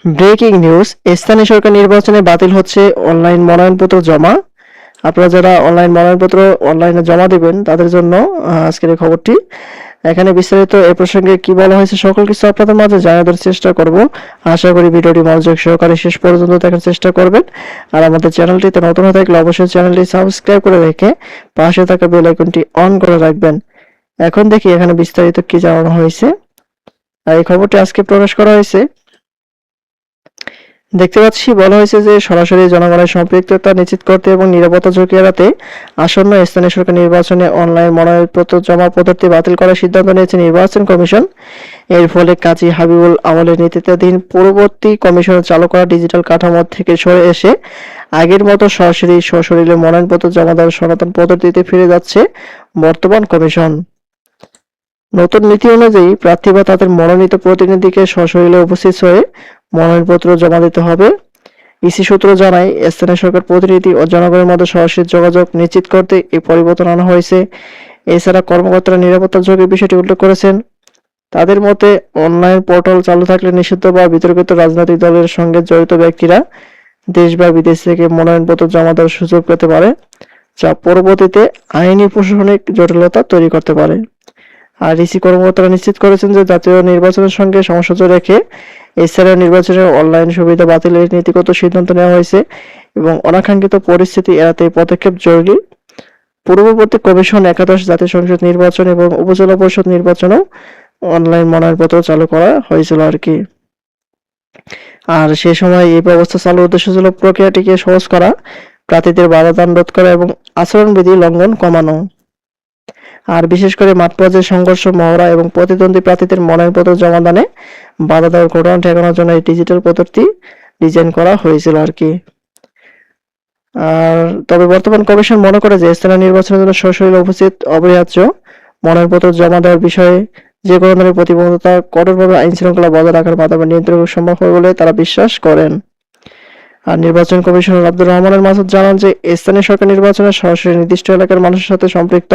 Breaking news, স্থানীয় সরকার নির্বাচনে বাতিল হচ্ছে অনলাইন মনোনয়নপত্র জমা। আপনারা যারা অনলাইন মনোনয়নপত্র অনলাইনে জমা দেবেন তাদের জন্য আজকের এই খবরটি। এখানে বিস্তারিত এ প্রসঙ্গে কি বলা হয়েছে সকল কিছু আপনাদের মাঝে জানিয়ে দেওয়ার চেষ্টা করব। আশা করি ভিডিওটি মনোযোগ সহকারে শেষ পর্যন্ত দেখার চেষ্টা করবেন। আর আমাদের চ্যানেলটিতে নতুন হয়ে থাকলে অবশ্যই চ্যানেলটি সাবস্ক্রাইব করে রেখে পাশে থাকা বেল আইকনটি অন করে রাখবেন। এখন দেখি এখানে বিস্তারিত কি জানানো হয়েছে। আর এই খবরটি আজকে প্রকাশ করা হয়েছে। দেখতে পাচ্ছি বলা হয়েছে যে সরাসরি জনগণের সম্পৃক্ততা নিশ্চিত করতে এবং নিরাপত্তা ঝুঁকি এড়াতে আসন্ন স্থানীয় সরকার নির্বাচনে অনলাইন মনোনয়নপত্র জমা পদ্ধতি বাতিল করার সিদ্ধান্ত নিয়েছে নির্বাচন কমিশন। এর ফলে কাজী হাবিবুল আওয়ালের নেতৃত্বাধীন পূর্ববর্তী কমিশনের চালু করা ডিজিটাল কাঠামো থেকে সরে এসে আগের মতো সরাসরি সশরীরে মনোনয়নপত্র জমা দেওয়ার সনাতন পদ্ধতিতে ফিরে যাচ্ছে বর্তমান কমিশন। নতুন নীতি অনুযায়ী প্রার্থী বা তাদের মনোনীত প্রতিনিধিকে সশরীরে উপস্থিত হয়ে মনোনয়নপত্র জমা দিতে হবে। ইসি সূত্র জানায়, স্থানীয় সরকার প্রতিনিধি ও জনগণের মধ্যে সরাসরি যোগাযোগ নিশ্চিত করতে এই পরিবর্তন আনা হয়েছে। এছাড়া কর্মকর্তারা নিরাপত্তা ঝুঁকির বিষয়টি উল্লেখ করেছেন। তাদের মতে, অনলাইন পোর্টাল চালু থাকলে নিষিদ্ধ বা বিতর্কিত রাজনৈতিক দলের সঙ্গে জড়িত ব্যক্তিরা দেশ বা বিদেশ থেকে মনোনয়নপত্র জমা দেওয়ার সুযোগ পেতে পারে, যা পরবর্তীতে আইনি প্রশাসনিক জটিলতা তৈরি করতে পারে। আর ইসি কর্মকর্তারা নিশ্চিত করেছেন যে জাতীয় নির্বাচনের সঙ্গে সমঝোতা রেখে এছাড়াও নির্বাচনের অনলাইন সুবিধা বাতিলের নীতিগত সিদ্ধান্ত নেওয়া হয়েছে এবং অনাকাঙ্ক্ষিত পরিস্থিতি এড়াতে এই পদক্ষেপ জরুরি। পূর্ববর্তী কমিশন একাদশ জাতীয় সংসদ নির্বাচন এবং উপজেলা পরিষদ নির্বাচনেও অনলাইন মনোনয়নপত্র চালু করা হয়েছিল আর কি। আর সে সময় এই ব্যবস্থা চালুর উদ্দেশ্য ছিল প্রক্রিয়াটিকে সহজ করা, প্রার্থীদের বাধাদান রোধ করা এবং আচরণবিধি লঙ্ঘন কমানো। আর বিশেষ করে মাঠ পর্যায়ে সংঘর্ষ, মহড়া এবং প্রতিদ্বন্দ্বী প্রার্থীদের মনোনয়নপত্র জমাদানে বাধা দেওয়ার ঘটনা ঠেকানোর জন্য এই ডিজিটাল পদ্ধতি ডিজাইন করা হয়েছিল আর কি। আর তবে বর্তমান কমিশন মনে করে যে স্থানীয় নির্বাচনের জন্য সশরীরে উপস্থিত অপরিহার্য। মনোনয়নপত্র জমা দেওয়ার বিষয়ে যে কোনো ধরনের প্রতিবন্ধকতা কঠোরভাবে আইন শৃঙ্খলা বজায় রাখার মাধ্যমে নিয়ন্ত্রণ সম্ভব হবে বলে তারা বিশ্বাস করেন। আর নির্বাচন কমিশনার আব্দুর রহমানের মাসুদ জানান যে স্থানীয় সরকার নির্বাচনে সরাসরি নির্দিষ্ট এলাকার মানুষের সাথে সম্পৃক্ত,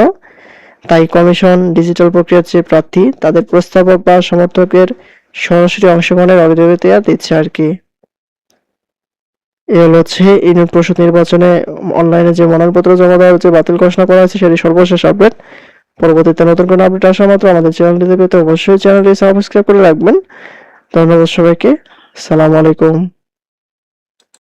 তাই কমিশন ডিজিটাল প্রক্রিয়ার চেয়ে প্রার্থী, তাদের প্রস্তাবক বা সমর্থকের সরাসরি অংশগ্রহণের অগ্রাধিকার দিচ্ছে আর কি। এ হচ্ছে ইউনিয়ন পরিষদ নির্বাচনে অনলাইনে যে মনোনয়নপত্র জমা দেওয়ার যে বাতিল ঘোষণা করা হয়েছে সেটি সর্বশেষ আপডেট। পরবর্তীতে নতুন কোনো আপডেট আসা মাত্র আমাদের চ্যানেলটিতে পেতে অবশ্যই চ্যানেলটি সাবস্ক্রাইব করে রাখবেন। ধন্যবাদ সবাইকে। সালাম আলাইকুম।